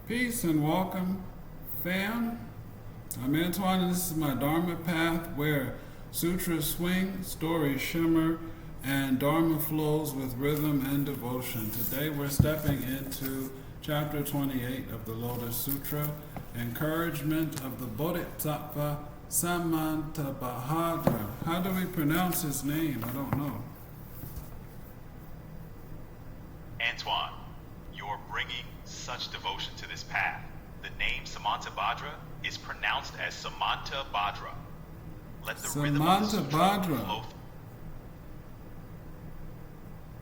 Peace and welcome, fam. I'm Antoine, and this is my Dharma path where sutras swing, stories shimmer, and Dharma flows with rhythm and devotion. Today we're stepping into chapter 28 of the Lotus Sutra, encouragement of the Bodhisattva Samantabhadra. How do we pronounce his name? I don't know. Antoine, you're bringing such devotion to this path. The name Samantabhadra is pronounced as Samantabhadra. Let the rhythm of the sutra flow.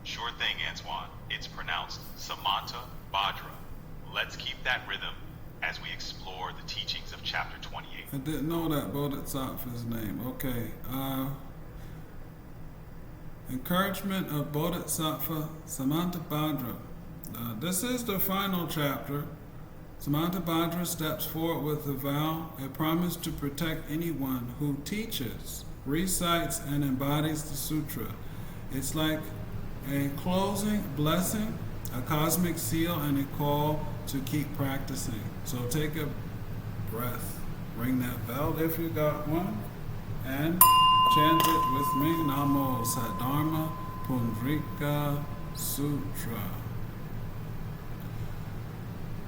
Sure thing, Antoine. It's pronounced Samantabhadra. Let's keep that rhythm as we explore the teachings of chapter 28. I didn't know that Bodhisattva's name. Okay. Encouragement of Bodhisattva Samantabhadra. This is the final chapter. Samantabhadra steps forward with a vow, a promise to protect anyone who teaches, recites, and embodies the sutra. It's like a closing blessing, a cosmic seal, and a call to keep practicing. So take a breath, ring that bell if you got one, and chant it with me. Namo Dharma Pundrika Sutra.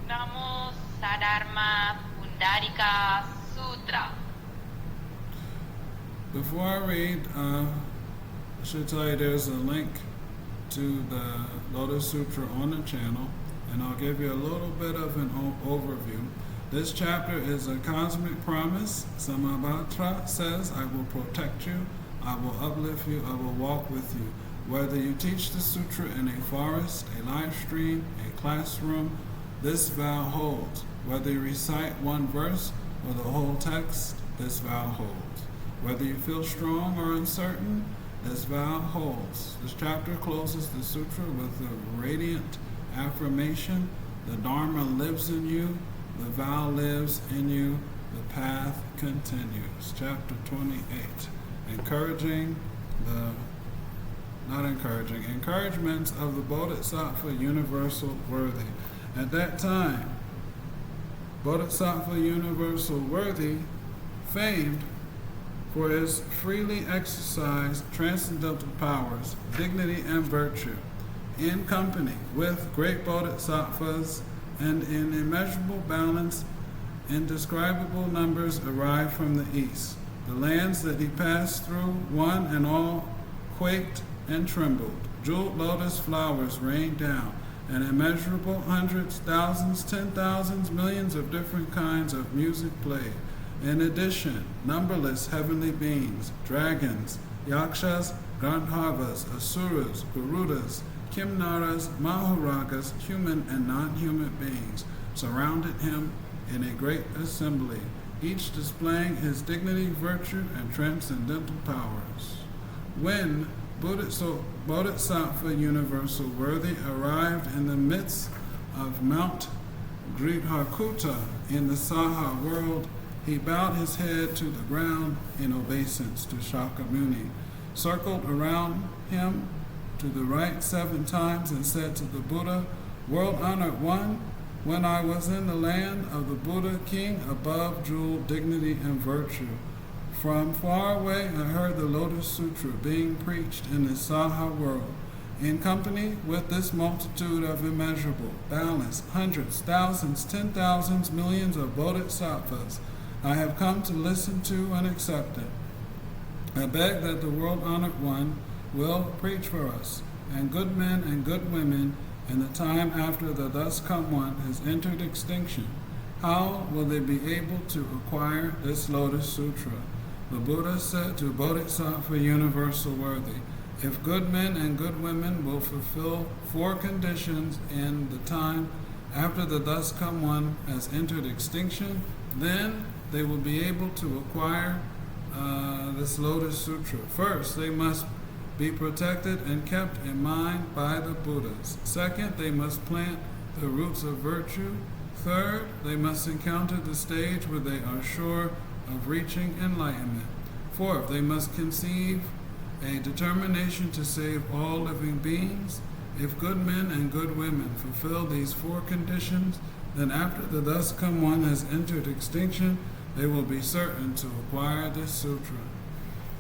Namo Dharma Pundarika Sutra. Before I read, I should tell you there's a link to the Lotus Sutra on the channel, and I'll give you a little bit of an overview. This chapter is a cosmic promise. Samantabhadra says, I will protect you, I will uplift you, I will walk with you. Whether you teach the sutra in a forest, a live stream, a classroom, this vow holds. Whether you recite one verse or the whole text, this vow holds. Whether you feel strong or uncertain, this vow holds. This chapter closes the sutra with a radiant affirmation. The Dharma lives in you, the vow lives in you, the path continues. Chapter 28. Encouragements of the Bodhisattva Universal Worthy. At that time, Bodhisattva Universal Worthy, famed for his freely exercised transcendental powers, dignity, and virtue, in company with great bodhisattvas and in immeasurable balance, indescribable numbers arrived from the east. The lands that he passed through, one and all, quaked and trembled. Jeweled lotus flowers rained down, and immeasurable hundreds, thousands, 10,000s, millions of different kinds of music played. In addition, numberless heavenly beings, dragons, yakshas, gandharvas, asuras, garudas, kimnaras, maharagas, human and non-human beings, surrounded him in a great assembly, each displaying his dignity, virtue, and transcendental powers. When Bodhisattva Universal Worthy arrived in the midst of Mount Gridhakuta in the Saha world, he bowed his head to the ground in obeisance to Shakyamuni, circled around him to the right 7 times, and said to the Buddha, World-honored one, when I was in the land of the Buddha, king above jeweled dignity and virtue, from far away I heard the Lotus Sutra being preached in the Saha world, in company with this multitude of immeasurable, balanced, hundreds, thousands, 10,000s, millions of bodhisattvas. I have come to listen to and accept it. I beg that the world-honored one will preach for us, and good men and good women, in the time after the thus come one has entered extinction. How will they be able to acquire this Lotus Sutra? The Buddha said to Bodhisattva Universal Worthy, if good men and good women will fulfill 4 conditions in the time after the thus come one has entered extinction, then they will be able to acquire this Lotus Sutra. First, they must be protected and kept in mind by the Buddhas. Second, they must plant the roots of virtue. Third, they must encounter the stage where they are sure of reaching enlightenment. Fourth, they must conceive a determination to save all living beings. If good men and good women fulfill these 4 conditions, Then after the thus come one has entered extinction, they will be certain to acquire this sutra.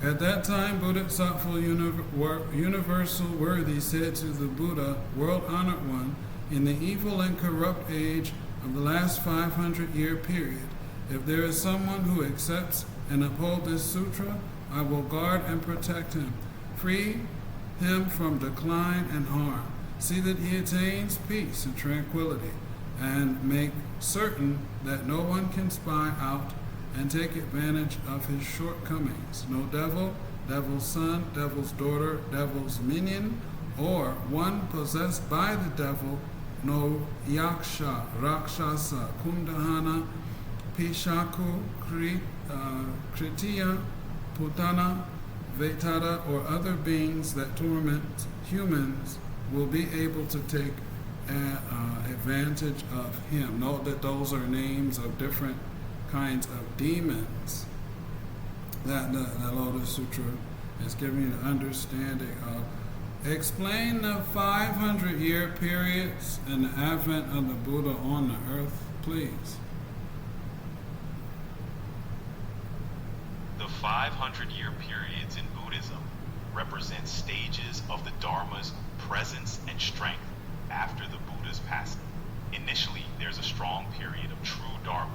At that time, Bodhisattva Universal Worthy said to the Buddha, world-honored one, in the evil and corrupt age of the last 500-year period, if there is someone who accepts and upholds this sutra, I will guard and protect him, free him from decline and harm, see that he attains peace and tranquility, and make certain that no one can spy out and take advantage of his shortcomings. No devil, devil's son, devil's daughter, devil's minion, or one possessed by the devil, no yaksha, rakshasa, kundahana, pishaku, kritiya, putana, vetada, or other beings that torment humans will be able to take advantage of him. Note that those are names of different kinds of demons that the Lotus Sutra is giving you the understanding of. Explain the 500-year periods and the advent of the Buddha on the earth, please. The 500-year periods in Buddhism represent stages of the Dharma's presence and strength after the Buddha's passing. Initially, there's a strong period of true Dharma,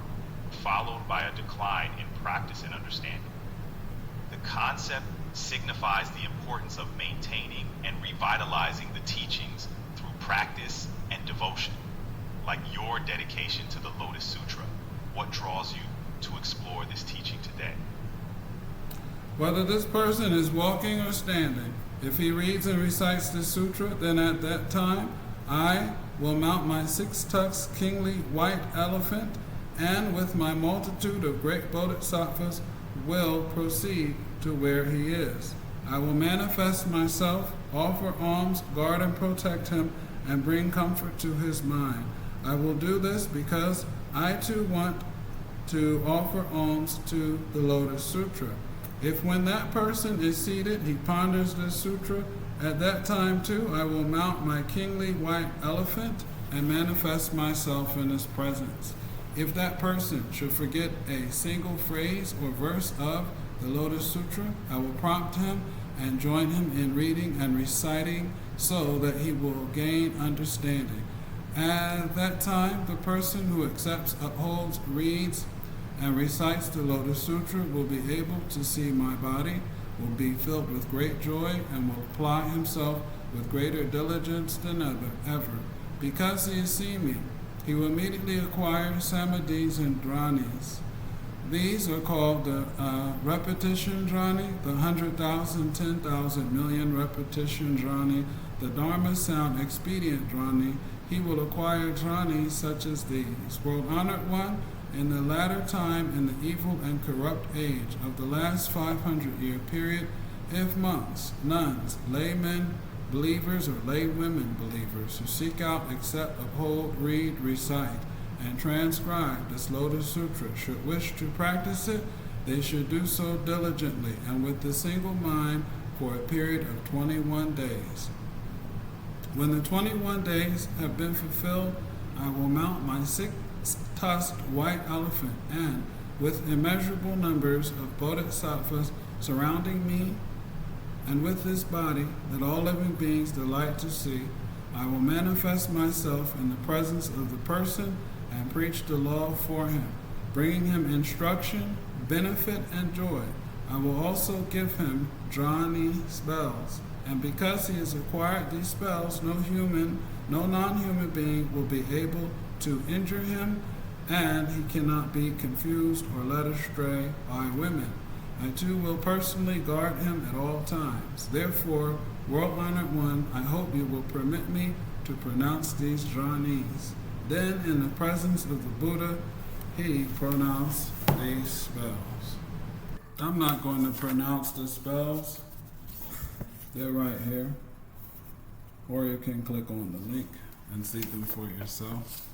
followed by a decline in practice and understanding. The concept signifies the importance of maintaining and revitalizing the teachings through practice and devotion, like your dedication to the Lotus Sutra. What draws you to explore this teaching today? Whether this person is walking or standing, if he reads and recites the sutra, then at that time I will mount my six-tusked kingly white elephant, and with my multitude of great bodhisattvas will proceed to where he is. I will manifest myself, offer alms, guard and protect him, and bring comfort to his mind. I will do this because I too want to offer alms to the Lotus Sutra. If when that person is seated, he ponders this sutra, at that time too I will mount my kingly white elephant and manifest myself in his presence. If that person should forget a single phrase or verse of the Lotus Sutra, I will prompt him and join him in reading and reciting so that he will gain understanding. At that time, the person who accepts, upholds, reads, and recites the Lotus Sutra will be able to see my body, will be filled with great joy, and will apply himself with greater diligence than ever. Because he has seen me, he will immediately acquire samadhis and dhranis. These are called the repetition dhrani, the 100,000, 10,000 million repetition dhrani, the Dharma sound expedient dhrani. He will acquire dhranis such as these. World-honored one, in the latter time, in the evil and corrupt age of the last 500-year period, if monks, nuns, laymen, believers, or laywomen believers who seek out, accept, uphold, read, recite, and transcribe this Lotus Sutra should wish to practice it, they should do so diligently and with a single mind for a period of 21 days. When the 21 days have been fulfilled, I will mount my six-tusked white elephant, and with immeasurable numbers of bodhisattvas surrounding me, and with this body that all living beings delight to see, I will manifest myself in the presence of the person and preach the law for him, bringing him instruction, benefit, and joy. I will also give him dhrani spells, and because he has acquired these spells, no non-human being will be able to injure him, and he cannot be confused or led astray by women. I too will personally guard him at all times. Therefore, world-honored one, I hope you will permit me to pronounce these dhranis. Then, in the presence of the Buddha, he pronounced these spells. I'm not going to pronounce the spells. They're right here. Or you can click on the link and see them for yourself.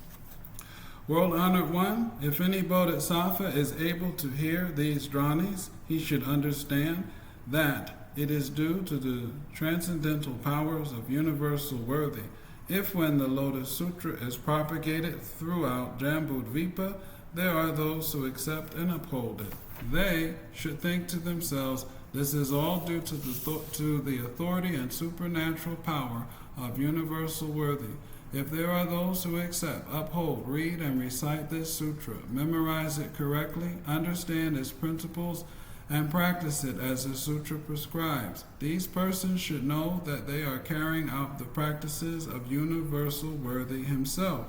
World-honored one, if any bodhisattva is able to hear these dhranis, he should understand that it is due to the transcendental powers of universal worthy If when the Lotus Sutra is propagated throughout Jambudvipa, there are those who accept and uphold it, they should think to themselves, this is all due to the authority and supernatural power of universal worthy. If there are those who accept, uphold, read, and recite this sutra, memorize it correctly, understand its principles, and practice it as the sutra prescribes, these persons should know that they are carrying out the practices of universal worthy himself.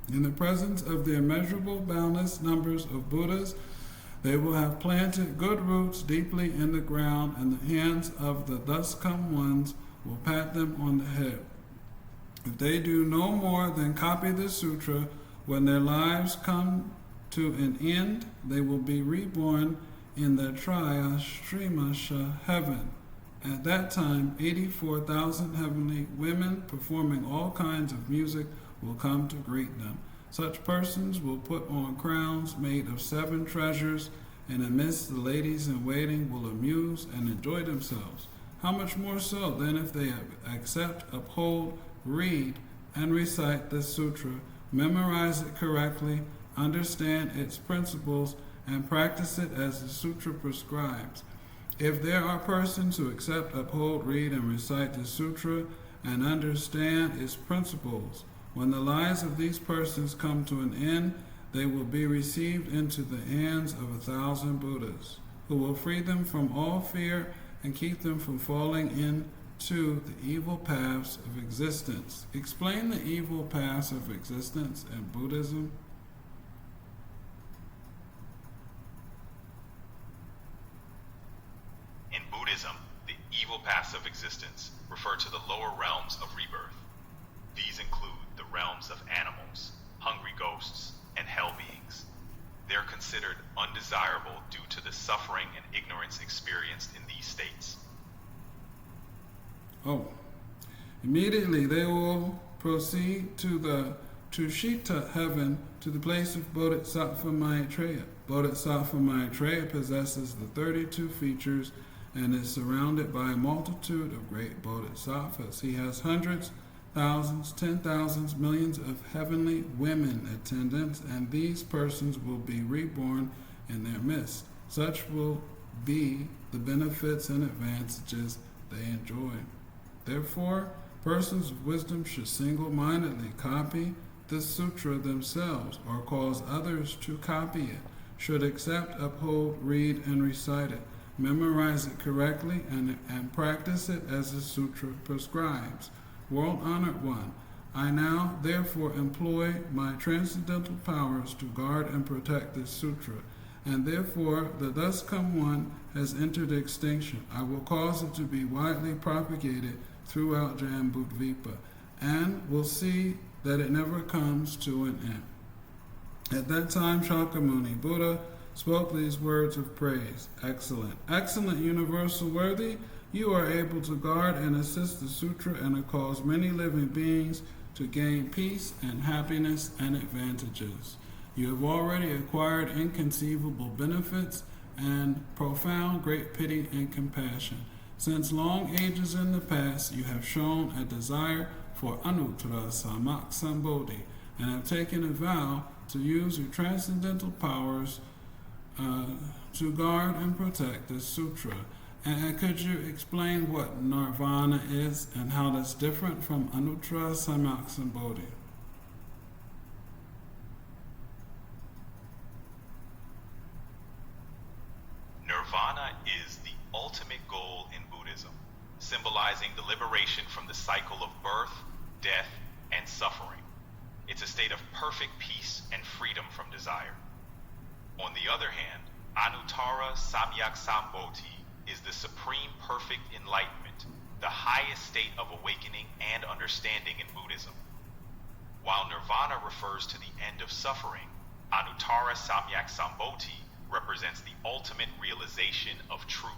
In the presence of the immeasurable boundless numbers of Buddhas, they will have planted good roots deeply in the ground, and the hands of the thus come ones will pat them on the head. If they do no more than copy the sutra, when their lives come to an end, they will be reborn in the Triashrimasha heaven. At that time, 84,000 heavenly women performing all kinds of music will come to greet them. Such persons will put on crowns made of 7 treasures, and amidst the ladies in waiting will amuse and enjoy themselves. How much more so then if they accept, uphold, read, and recite this sutra, memorize it correctly, understand its principles, and practice it as the sutra prescribes. If there are persons who accept, uphold, read, and recite the sutra, and understand its principles, when the lives of these persons come to an end, they will be received into the hands of 1,000 Buddhas, who will free them from all fear and keep them from falling into the evil paths of existence. Explain the evil paths of existence in Buddhism. In Buddhism, the evil paths of existence refer to the lower realms of rebirth. These include the realms of animals, hungry ghosts, and hell beings. They're considered undesirable due to the suffering and ignorance experienced in these states. Immediately they will proceed to the Tushita heaven, to the place of Bodhisattva Maitreya. Bodhisattva Maitreya possesses the 32 features and is surrounded by a multitude of great bodhisattvas. He has hundreds, thousands, 10,000s, millions of heavenly women attendants, and these persons will be reborn in their midst. Such will be the benefits and advantages they enjoy. Therefore, persons of wisdom should single-mindedly copy this sutra themselves, or cause others to copy it, should accept, uphold, read, and recite it, memorize it correctly, and practice it as the sutra prescribes. World-honored one, I now therefore employ my transcendental powers to guard and protect this sutra, and therefore the thus come one has entered extinction. I will cause it to be widely propagated throughout Jambudvipa, and will see that it never comes to an end. At that time, Shakyamuni Buddha spoke these words of praise. Excellent, excellent universal worthy, you are able to guard and assist the sutra and to cause many living beings to gain peace and happiness and advantages. You have already acquired inconceivable benefits and profound great pity and compassion. Since long ages in the past, you have shown a desire for Anuttara Samantabhadra and have taken a vow to use your transcendental powers to guard and protect this sutra. And could you explain what nirvana is and how that's different from Anuttara Samantabhadra? Nirvana is the ultimate goal in Buddhism, symbolizing the liberation from the cycle of birth, death, and suffering. It's a state of perfect peace and freedom from desire. On the other hand, Anuttara Samyaksambodhi is the supreme perfect enlightenment, the highest state of awakening and understanding in Buddhism. While Nirvana refers to the end of suffering, Anuttara Samyaksambodhi represents the ultimate realization of truth.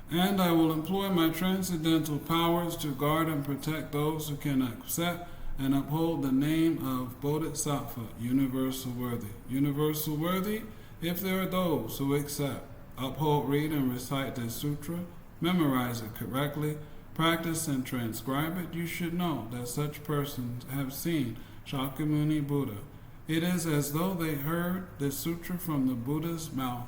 And I will employ my transcendental powers to guard and protect those who can accept and uphold the name of Bodhisattva, universal worthy. Universal worthy, if there are those who accept, uphold, read, and recite this sutra, memorize it correctly, practice and transcribe it, you should know that such persons have seen Shakyamuni Buddha. It is as though they heard this sutra from the Buddha's mouth.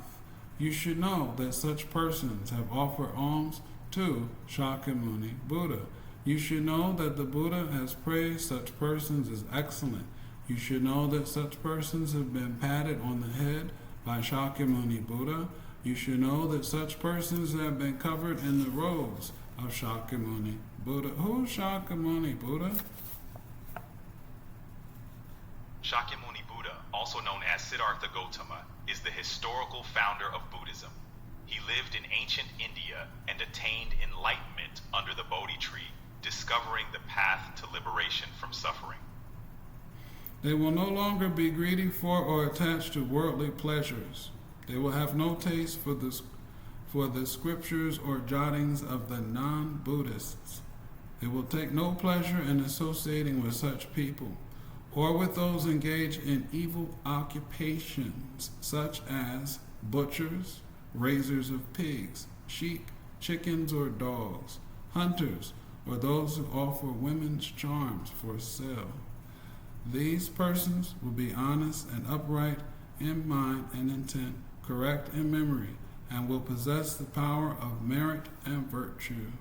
You should know that such persons have offered alms to Shakyamuni Buddha. You should know that the Buddha has praised such persons as excellent. You should know that such persons have been patted on the head by Shakyamuni Buddha. You should know that such persons have been covered in the robes of Shakyamuni Buddha. Who's Shakyamuni Buddha? Shakyamuni Buddha, also known as Siddhartha Gautama, is the historical founder of Buddhism. He lived in ancient India and attained enlightenment under the Bodhi tree, discovering the path to liberation from suffering. They will no longer be greedy for or attached to worldly pleasures. They will have no taste for the scriptures or jottings of the non-Buddhists. They will take no pleasure in associating with such people, or with those engaged in evil occupations, such as butchers, raisers of pigs, sheep, chickens, or dogs, hunters, or those who offer women's charms for sale. These persons will be honest and upright in mind and intent, correct in memory, and will possess the power of merit and virtue.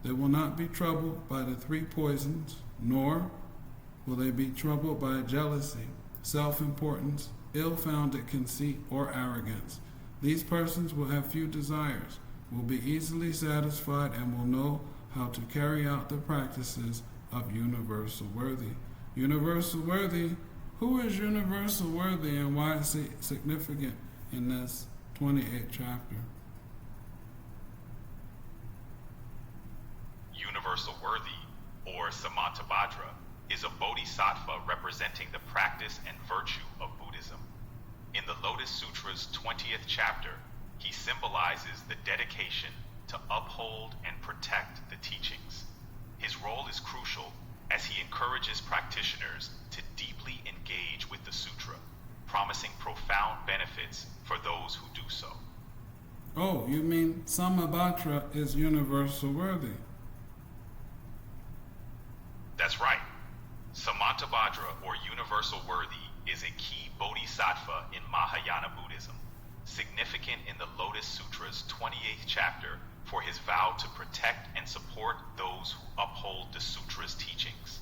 They will not be troubled by the three poisons, nor will they be troubled by jealousy, self-importance, ill-founded conceit, or arrogance. These persons will have few desires, will be easily satisfied, and will know how to carry out the practices of universal worthy. Universal worthy, who is universal worthy and why is it significant in this 28th chapter? Universal worthy, or Samantabhadra, is a bodhisattva representing the practice and virtue of Buddhism. In the Lotus Sutra's 20th chapter, he symbolizes the dedication to uphold and protect the teachings. His role is crucial as he encourages practitioners to deeply engage with the sutra, promising profound benefits for those who do so. Oh, you mean Samantabhadra is universal worthy? That's right. Samantabhadra, or universal worthy, is a key bodhisattva in Mahayana Buddhism, significant in the Lotus Sutra's 28th chapter for his vow to protect and support those who uphold the sutra's teachings.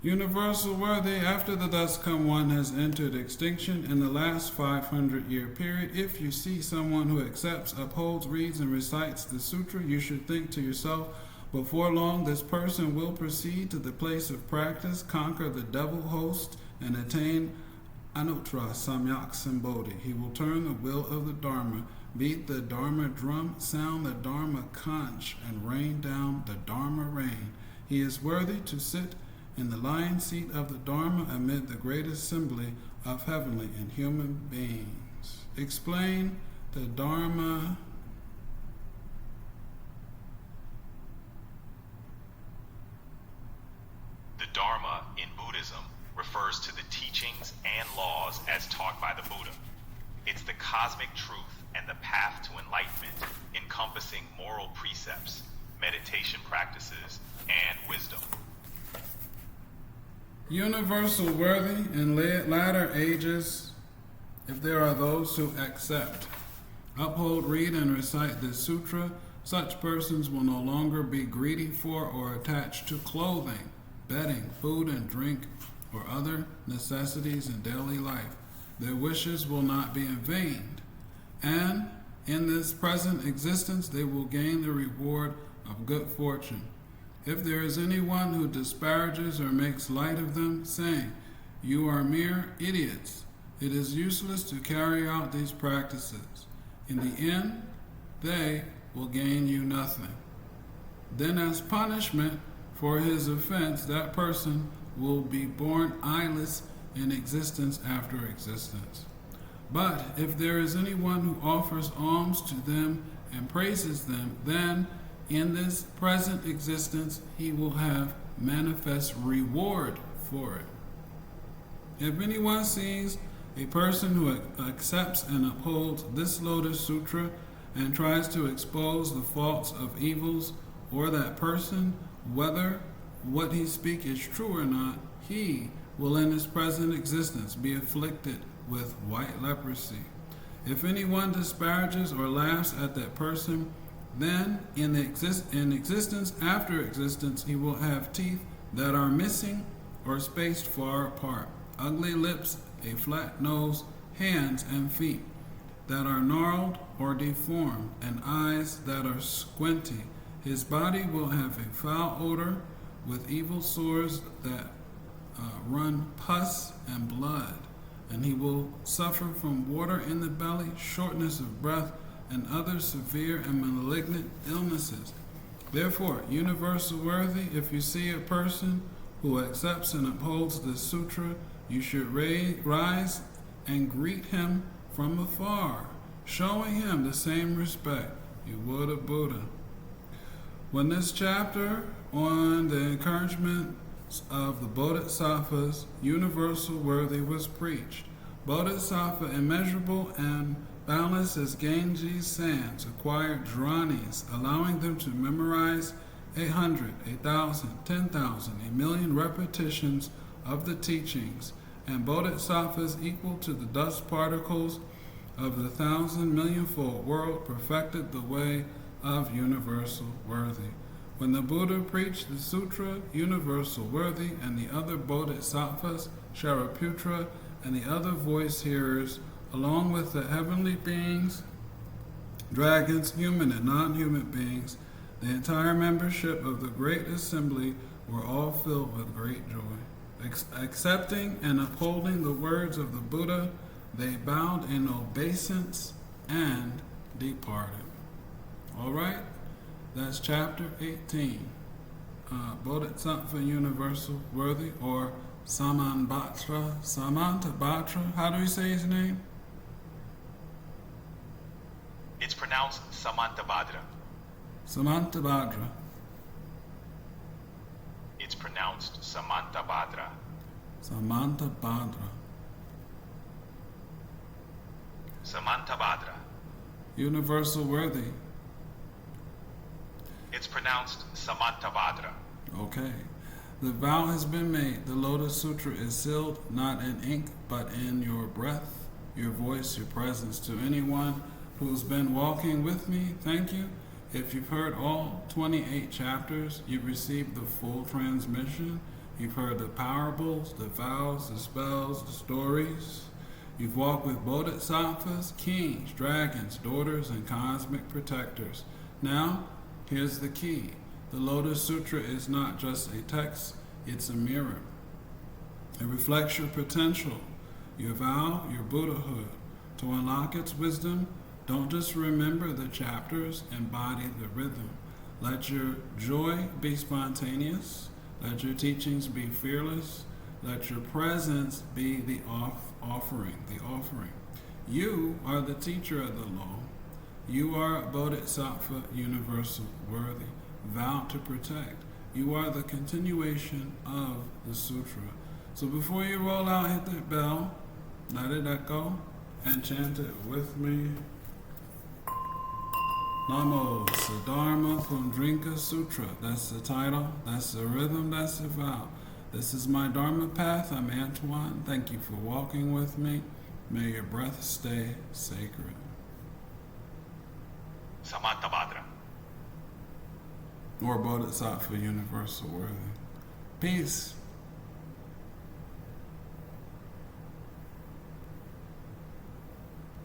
Universal worthy, after the thus come one has entered extinction in the last 500-year period, if you see someone who accepts, upholds, reads, and recites the sutra, you should think to yourself, before long this person will proceed to the place of practice, conquer the devil host, and attain Anuttara Samyak Sambodhi. He will turn the wheel of the Dharma, beat the Dharma drum, sound the Dharma conch, and rain down the Dharma rain. He is worthy to sit in the lion seat of the Dharma amid the great assembly of heavenly and human beings. Explain the Dharma. The Dharma in Buddhism refers to the teachings and laws as taught by the Buddha. It's the cosmic truth and the path to enlightenment, encompassing moral precepts, meditation practices, and wisdom. Universal worthy in latter ages, if there are those who accept, uphold, read, and recite this sutra, such persons will no longer be greedy for or attached to clothing, bedding, food and drink, or other necessities in daily life. Their wishes will not be in vain, and in this present existence they will gain the reward of good fortune. If there is anyone who disparages or makes light of them, saying, "You are mere idiots," it is useless to carry out these practices. In the end, they will gain you nothing. Then as punishment for his offense, that person will be born eyeless in existence after existence. But if there is anyone who offers alms to them and praises them, then in this present existence he will have manifest reward for it. If anyone sees a person who accepts and upholds this Lotus Sutra and tries to expose the faults of evils or that person, whether what he speaks is true or not, he will in his present existence be afflicted with white leprosy. If anyone disparages or laughs at that person, then in existence after existence he will have teeth that are missing or spaced far apart, ugly lips, a flat nose, hands and feet that are gnarled or deformed, and eyes that are squinty. His body will have a foul odor with evil sores that run pus and blood, and he will suffer from water in the belly, shortness of breath, and other severe and malignant illnesses. Therefore, universal worthy, if you see a person who accepts and upholds this sutra, you should rise and greet him from afar, showing him the same respect you would a Buddha. When this chapter on the encouragement of the Bodhisattvas, universal worthy, was preached, Bodhisattva immeasurable and boundless as Ganges sands acquired dhranis, allowing them to memorize 800, 1,000, 10,000, a million repetitions of the teachings, and bodhisattvas equal to the dust particles of the 1,000,000,000-fold world perfected the way of universal worthy. When the Buddha preached the sutra, universal worthy, and the other bodhisattvas, Shariputra, and the other voice hearers, along with the heavenly beings, dragons, human and non-human beings, the entire membership of the great assembly were all filled with great joy. Accepting and upholding the words of the Buddha, they bowed in obeisance and departed. All right, that's chapter 18. Bodhisattva Universal Worthy, or Samantabhadra. How do we say his name? It's pronounced Samantabhadra. Samantabhadra. It's pronounced Samantabhadra. Samantabhadra. Samantabhadra. Universal Worthy. It's pronounced Samantabhadra. Okay. The vow has been made. The Lotus Sutra is sealed, not in ink, but in your breath, your voice, your presence. To anyone who's been walking with me, thank you. If you've heard all 28 chapters, you've received the full transmission. You've heard the parables, the vows, the spells, the stories. You've walked with bodhisattvas, kings, dragons, daughters, and cosmic protectors. Now, here's the key. The Lotus Sutra is not just a text, it's a mirror. It reflects your potential, your vow, your Buddhahood. To unlock its wisdom, don't just remember the chapters, embody the rhythm. Let your joy be spontaneous. Let your teachings be fearless. Let your presence be the offering. You are the teacher of the law. You are Bodhisattva Universal Worthy, vowed to protect. You are the continuation of the sutra. So before you roll out, hit that bell, let it echo, and chant it with me. Namo Dharma Pundrika Sutra. That's the title, that's the rhythm, that's the vow. This is my Dharma path. I'm Antoine. Thank you for walking with me. May your breath stay sacred. Samantabhadra. Or Bodhisattva Universal Worthy. Peace.